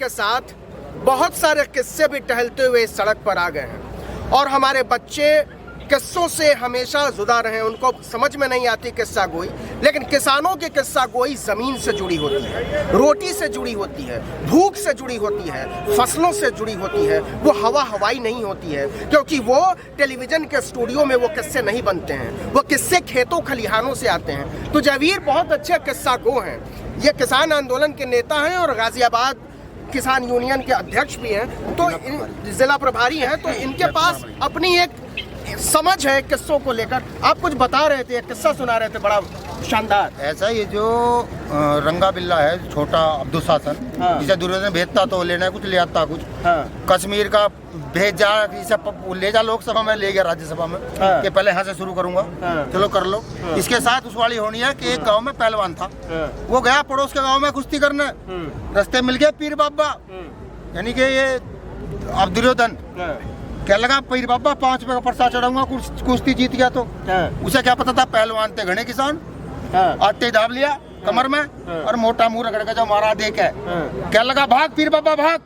के साथ बहुत सारे किस्से भी टहलते हुए इस सड़क पर आ गए हैं और हमारे बच्चे किस्सों से हमेशा जुदा रहे, उनको समझ में नहीं आती किस्सा गोई। लेकिन किसानों की किस्सा गोई ज़मीन से जुड़ी होती है, रोटी से जुड़ी होती है, भूख से जुड़ी होती है, फसलों से जुड़ी होती है। वो हवाई नहीं होती है, क्योंकि वो टेलीविज़न के स्टूडियो में वो किस्से नहीं बनते हैं, वो किस्से खेतों खलिहानों से आते हैं। तो जवीर बहुत अच्छे किस्सा गो हैं। ये किसान आंदोलन के नेता हैं और गाज़ियाबाद किसान यूनियन के अध्यक्ष भी हैं, तो जिला प्रभारी हैं। तो इनके पास अपनी एक समझ है किस्सों को लेकर। आप कुछ बता रहे थे, किस्सा सुना रहे थे बड़ा शानदार। ऐसा ये जो रंगा बिल्ला है, छोटा अब्दुल शासन, जिसे दुर्योधन भेजता तो लेना कुछ, ले आता कुछ। कश्मीर का भेजा, ले जा लोकसभा में, ले गया राज्यसभा में कि पहले यहाँ से शुरू करूंगा, चलो कर लो। इसके साथ उस वाली होनी है कि एक गांव में पहलवान था, वो गया पड़ोस के गांव में कुश्ती करने, रास्ते मिल गया पीर बाबा, यानी कि ये अब दुर्योधन। क्या लगा पीर बाबा 5 रुपए का परसा चढ़ाऊंगा, कुश्ती जीत गया। तो उसे क्या पता था पहलवान थे घने किसान, आटे दाब लिया कमर में और मोटा मुंह रगड़ के जो मारा देख है। क्या लगा भाग पीर बाबा भाग,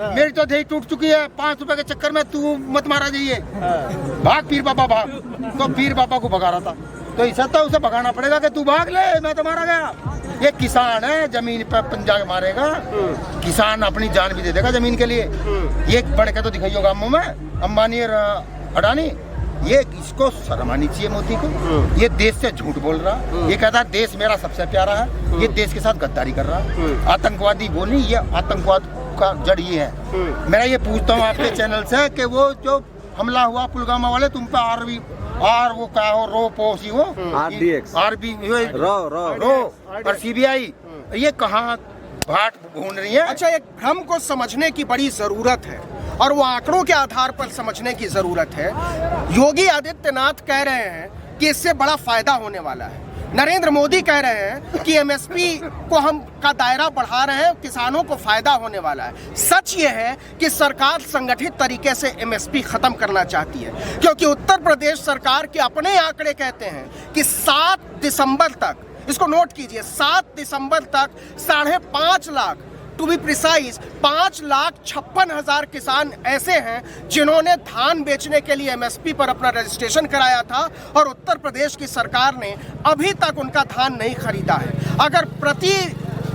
मेरी तो देह टूट चुकी है, 5 रुपए के चक्कर में तू मत मारा जाइए, भाग पीर बाबा भाग। तो पीर बाबा को भगा रहा था, तो ऐसा था उसे भगाना पड़ेगा कि तू भाग ले, मैं तो मारा गया। ये किसान है, जमीन पर पंजा मारेगा, किसान अपनी जान भी दे देगा जमीन के लिए। ये बढ़ के तो दिखाइयो गांवों में अंबानी और अडानी, ये इसको शर्म आनी चाहिए मोदी को। ये देश से झूठ बोल रहा, ये कहता है देश मेरा सबसे प्यारा है, ये देश के साथ गद्दारी कर रहा। आतंकवादी बोली, ये आतंकवाद का जड़ ये है। मैं ये पूछता हूँ आपके चैनल से कि वो जो हमला हुआ पुलवामा वाले, तुम पे वो क्या हो, रो पोसी हो, आरबी रो और सीबीआई, ये कहाँ भाट भून रही है। अच्छा, एक भ्रम को समझने की बड़ी जरूरत है और वो आंकड़ों के आधार पर समझने की जरूरत है। योगी आदित्यनाथ कह रहे हैं कि इससे बड़ा फायदा होने वाला है। नरेंद्र मोदी कह रहे हैं कि एमएसपी को हम का दायरा बढ़ा रहे हैं, किसानों को फायदा होने वाला है। सच ये है कि सरकार संगठित तरीके से एमएसपी खत्म करना चाहती है, क्योंकि उत्तर प्रदेश सरकार के अपने आंकड़े कहते हैं कि 7 दिसंबर तक, इसको नोट कीजिए, 7 दिसंबर तक 5.5 लाख, टू बी प्रिसाइज 5,56,000 किसान ऐसे हैं जिन्होंने धान बेचने के लिए एमएसपी पर अपना रजिस्ट्रेशन कराया था और उत्तर प्रदेश की सरकार ने अभी तक उनका धान नहीं खरीदा है। अगर प्रति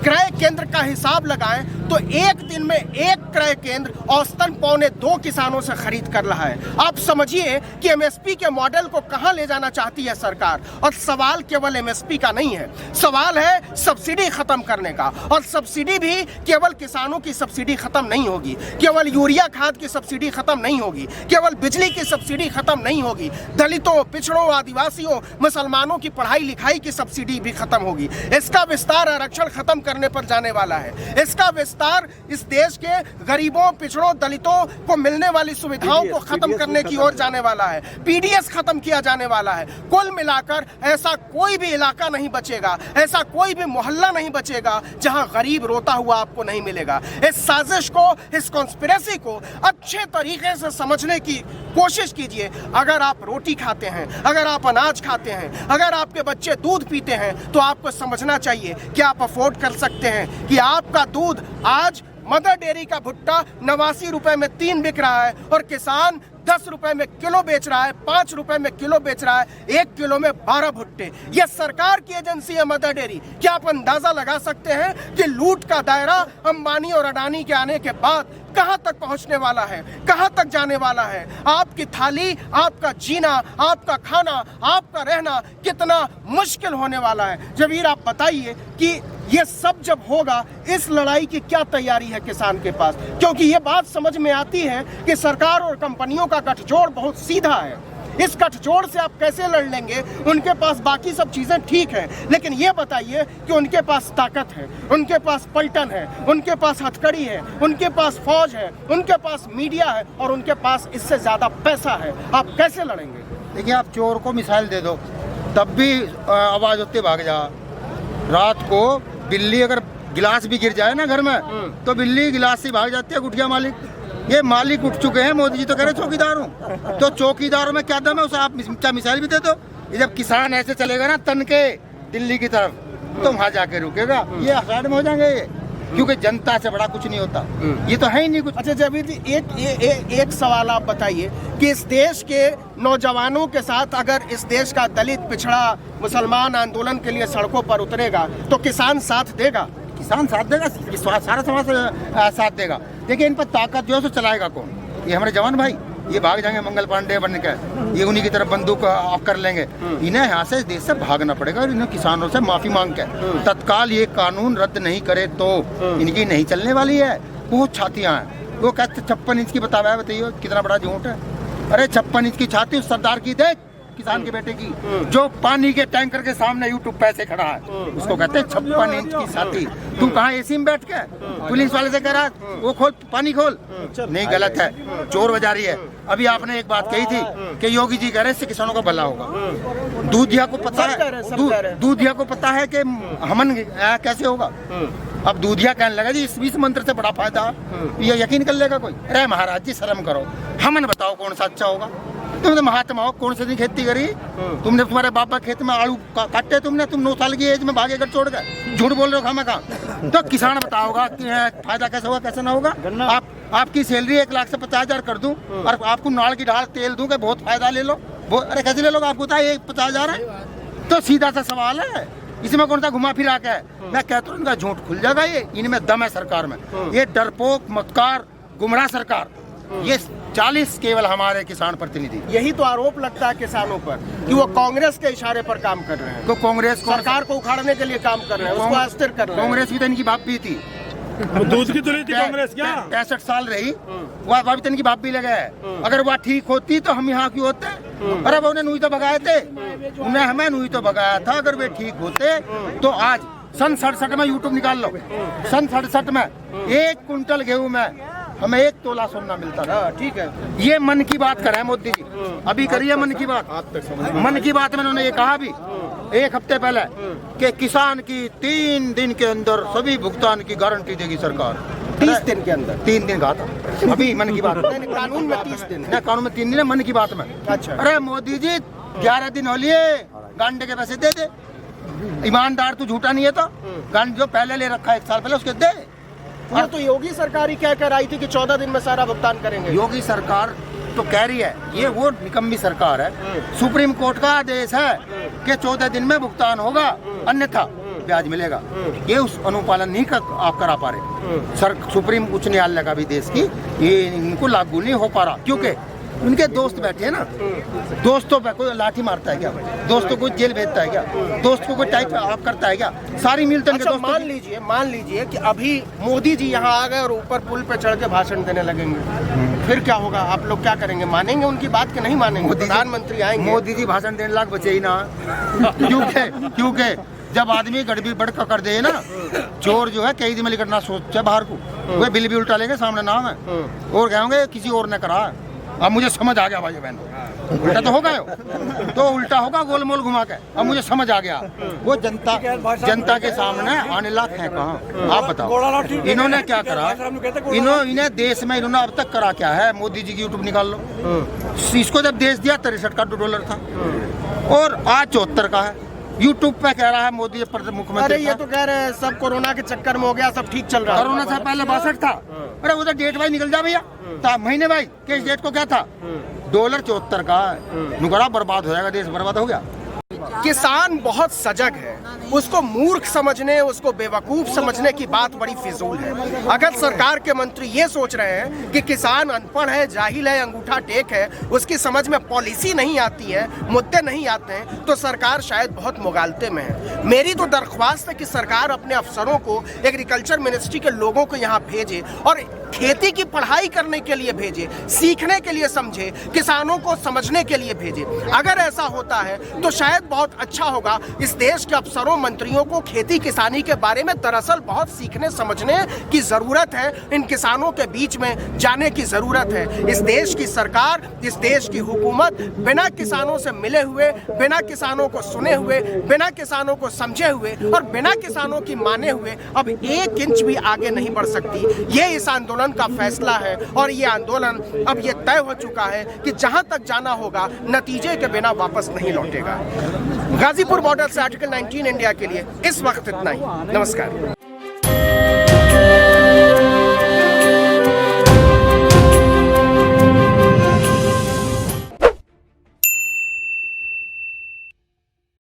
क्रय केंद्र का हिसाब लगाएं तो एक दिन में एक क्रय केंद्र औसतन 1.25 किसानों से खरीद कर रहा है। आप समझिए कि एमएसपी के मॉडल को कहां ले जाना चाहती है सरकार। और सवाल केवल एमएसपी का नहीं है, सवाल है सब्सिडी खत्म करने का। और सब्सिडी भी केवल किसानों की सब्सिडी खत्म नहीं होगी, केवल यूरिया खाद की सब्सिडी खत्म नहीं होगी, केवल बिजली की सब्सिडी खत्म नहीं होगी, दलितों, पिछड़ों, आदिवासियों, मुसलमानों की पढ़ाई लिखाई की सब्सिडी भी खत्म होगी। इसका विस्तार आरक्षण खत्म करने पर जाने वाला है। इसका विस्तार इस देश के गरीबों, पिछड़ों, दलितों को मिलने वाली सुविधाओं को खत्म करने की ओर जाने वाला है। पीडीएस खत्म किया जाने वाला है। कुल मिलाकर ऐसा कोई भी इलाका नहीं बचेगा, ऐसा कोई भी मोहल्ला नहीं बचेगा जहां गरीब रोता हुआ आपको नहीं मिलेगा। इस साजिश को, इस कॉन्स्पिरेसी को अच्छे तरीके से समझने की कोशिश कीजिए। अगर आप रोटी खाते हैं, अगर आप अनाज खाते हैं, अगर आपके बच्चे दूध पीते हैं, तो आपको समझना चाहिए कि आप अफोर्ड कर सकते हैं कि आपका दूध आज मदर डेयरी का भुट्टा 89 रुपए में 3 बिक रहा है और किसान 10 रुपए में किलो बेच रहा है, 5 रुपए में किलो बेच रहा है, 1 किलो में 12 भुट्टे। यह सरकार की एजेंसी है मदर डेयरी। क्या आप अंदाजा लगा सकते हैं कि लूट का दायरा अंबानी और अडानी के आने के बाद कहां तक पहुंचने वाला है, कहां तक जाने वाला है? आपकी थाली, आपका जीना, आपका खाना, आपका रहना कितना मुश्किल होने वाला है। जबीर, आप बताइए कि ये सब जब होगा, इस लड़ाई की क्या तैयारी है किसान के पास? क्योंकि ये बात समझ में आती है कि सरकार और कंपनियों का गठजोड़ बहुत सीधा है। इस गठजोड़ से आप कैसे लड़ लेंगे? उनके पास बाकी सब चीजें ठीक है, लेकिन ये बताइए कि उनके पास ताकत है, उनके पास पलटन है, उनके पास हथकड़ी है, उनके पास फौज है, उनके पास मीडिया है और उनके पास इससे ज्यादा पैसा है। आप कैसे लड़ेंगे? देखिए, आप चोर को मिसाइल दे दो तब भी आवाज होती भाग जा। रात को बिल्ली अगर गिलास भी गिर जाए ना घर में, तो बिल्ली गिलास से भाग जाती है गुटिया मालिक। ये मालिक उठ चुके हैं। मोदी जी तो कह रहे चौकीदार हूँ, तो चौकीदारों में क्या दम है? उसे आप क्या मिसाइल भी दे दो। जब किसान ऐसे चलेगा ना तन के दिल्ली की तरफ, तो वहाँ जाके रुकेगा। ये साइड में हो जाएंगे। क्योंकि जनता से बड़ा कुछ नहीं होता, ये तो है ही नहीं कुछ। अच्छा जावेद जी, एक सवाल आप बताइए कि इस देश के नौजवानों के साथ अगर इस देश का दलित, पिछड़ा, मुसलमान आंदोलन के लिए सड़कों पर उतरेगा तो किसान साथ देगा? किसान साथ देगा, सारा समाज साथ देगा। देखिए इन पर ताकत जो है चलाएगा कौन? ये हमारे जवान भाई, ये भाग जाएंगे मंगल पांडे बन के, ये उन्हीं की तरफ बंदूक ऑफ कर लेंगे। इन्हें यहाँ से देश से भागना पड़ेगा और इन्हें किसानों से माफी मांग के तत्काल ये कानून रद्द नहीं करे तो इनकी नहीं चलने वाली है। बहुत छातियां हैं, वो कहते 56 इंच की बताया, बताइए कितना बड़ा झूठ है। अरे 56 इंच की छाती उस सरदार की देख, किसान के बेटे की, जो पानी के टैंकर के सामने यूट्यूब पैसे खड़ा है, उसको कहते हैं 56 इंच की छाती। तुम कहाँ एसी में बैठ के पुलिस वाले से कह रहा वो खोल, पानी खोल? नहीं, गलत है, चोर बजा रही है। अभी आपने एक बात कही थी कि योगी जी कह रहे हैं इससे किसानों का भला होगा। दूधिया को पता है, दूधिया को पता है कि हमन कैसे होगा। अब दूधिया कहने लगा जी इस मंत्र से बड़ा फायदा, ये यकीन कर लेगा कोई? अरे महाराज जी शर्म करो, हमन बताओ कौन सा अच्छा होगा? तुमने महात्मा हो, कौन सी खेती करी तुमने? तुम्हारे बाबा खेत में आलू काटे तुमने, तुम 9 साल की एज में भागे घर छोड़ गए, झूठ बोल रहे हो खामा का। तो किसान बताओगा कि फायदा कैसे होगा कैसे ना होगा? आपकी सैलरी 1 लाख से 50,000 कर दूं और आपको नाल की ढाल तेल दूं कि बहुत फायदा ले लो। अरे कैसे ले लोगे? आपको बताइए 50,000 है तो सीधा सा सवाल है, इसमें कौन सा घुमा फिरा के? मैं कहता हूँ इनका झूठ खुल जाएगा, ये इनमें दम है सरकार में। ये डरपोक, मतकार, गुमराह सरकार, ये 40 केवल हमारे किसान प्रतिनिधि। यही तो आरोप लगता है किसानों पर कि वो कांग्रेस के इशारे पर काम कर रहे हैं। तो कांग्रेस सरकार को उखाड़ने के लिए काम कर रहे हैं, उसको अस्थिर कर रहे हैं। कांग्रेस भी तो इनकी बाप भी थी, दूध की तुली थी कांग्रेस क्या? 63 साल रही, वह भी तो इनकी बाप भी लगे है। अगर वह ठीक होती तो हम यहाँ क्यों होते? अरे वो उन्हें नुई तो भगाए थे, उन्हें हमें नुई तो भगाया था। अगर वे ठीक होते तो आज सन 67 में यूट्यूब निकाल लो, सन 67 में 1 कुंटल गेहूं में हमें 1 तोला सोना मिलता था। ठीक है, ये मन की बात कर रहे हैं मोदी जी, अभी करिए मन की बात। मन की बात में उन्होंने ये कहा भी 1 हफ्ते पहले कि किसान की 3 दिन के अंदर सभी भुगतान की गारंटी देगी सरकार। 30 दिन के अंदर? 3 दिन कहा था अभी मन की बात। कानून में 30 दिन है, कानून में 3 दिन है, मन की बात में। अच्छा, अरे मोदी जी 11 दिन हो लिए, गांडे के पैसे दे दे। ईमानदार तू झूठा नहीं है तो गांड जो पहले ले रखा है 1 साल पहले उसके दे। और तो योगी सरकार ही क्या कह रही थी कि 14 दिन में सारा भुगतान करेंगे। योगी सरकार तो कह रही है, ये वो निकम्मी सरकार है। सुप्रीम कोर्ट का आदेश है कि 14 दिन में भुगतान होगा, अन्यथा ब्याज मिलेगा। ये उस अनुपालन नहीं आप करा पा रहे। सुप्रीम उच्च न्यायालय का भी देश की ये इनको लागू नहीं हो पा रहा, क्योंकि उनके दोस्त बैठे हैं ना। दोस्तों पे कोई लाठी मारता है क्या? दोस्तों को जेल भेजता है क्या? दोस्त को कोई टाइप आप करता है क्या? सारी मिलतन के दोस्त। मान लीजिए कि अभी मोदी जी यहाँ आ गए और ऊपर पुल पे चढ़ के भाषण देने लगेंगे, फिर क्या होगा? आप लोग क्या करेंगे? मानेंगे उनकी बात कि नहीं मानेंगे? प्रधानमंत्री आएंगे, मोदी जी भाषण देने लायक बचे ही ना। क्योंकि जब आदमी गड़बड़ी बड़का कर दे ना, चोर जो है कई दिन में निकलना सोचे बाहर को, वे बिल भी उल्टा लेंगे, सामने नाम है और कहेंगे किसी और ने करा। अब मुझे समझ आ गया भाई बहन, उल्टा तो होगा तो उल्टा होगा गोलमोल घुमा के। अब मुझे समझ आ गया, वो जनता के सामने आने लायक है कहाँ? आप बताओ इन्होंने क्या करा? इन्हें देश में इन्होंने अब तक करा क्या है? मोदी जी की यूट्यूब निकाल लो, इसको जब देश दिया 63 का $2 था और आज 74 का है। यूट्यूब पे कह रहा है मोदी मुख्यमंत्री। अरे ये तो कह रहे हैं सब कोरोना के चक्कर में हो गया, सब ठीक चल रहा है। कोरोना से पहले 62 था। अरे उधर डेट भाई निकल जा भैया, महीने भाई किस डेट को क्या था? $74 का नुकरा बर्बाद हो जाएगा, देश बर्बाद हो गया। किसान बहुत सजग है, उसको मूर्ख समझने, उसको बेवकूफ समझने की बात बड़ी फिजूल है। अगर सरकार के मंत्री ये सोच रहे हैं कि किसान अनपढ़ है, जाहिल है, अंगूठा टेक है, उसकी समझ में पॉलिसी नहीं आती है, मुद्दे नहीं आते हैं, तो सरकार शायद बहुत मुगालते में है। मेरी तो दरख्वास्त है कि सरकार अपने अफसरों को, एग्रीकल्चर मिनिस्ट्री के लोगों को यहाँ भेजे और खेती की पढ़ाई करने के लिए भेजे, सीखने के लिए समझे, किसानों को समझने के लिए भेजे। अगर ऐसा होता है तो शायद बहुत अच्छा होगा। इस देश के अफसरों, मंत्रियों को खेती किसानी के बारे में दरअसल बहुत सीखने समझने की जरूरत है। इन किसानों के बीच में जाने की जरूरत है। इस देश की सरकार, इस देश की हुकूमत बिना किसानों से मिले हुए, बिना किसानों को सुने हुए, बिना किसानों को समझे हुए और बिना किसानों की माने हुए अब 1 इंच भी आगे नहीं बढ़ सकती। ये इस आंदोलन का फैसला है और ये आंदोलन अब ये तय हो चुका है कि जहां तक जाना होगा नतीजे के बिना वापस नहीं लौटेगा। गाजीपुर बॉर्डर से आर्टिकल 19 इंडिया के लिए इस वक्त इतना ही। नमस्कार।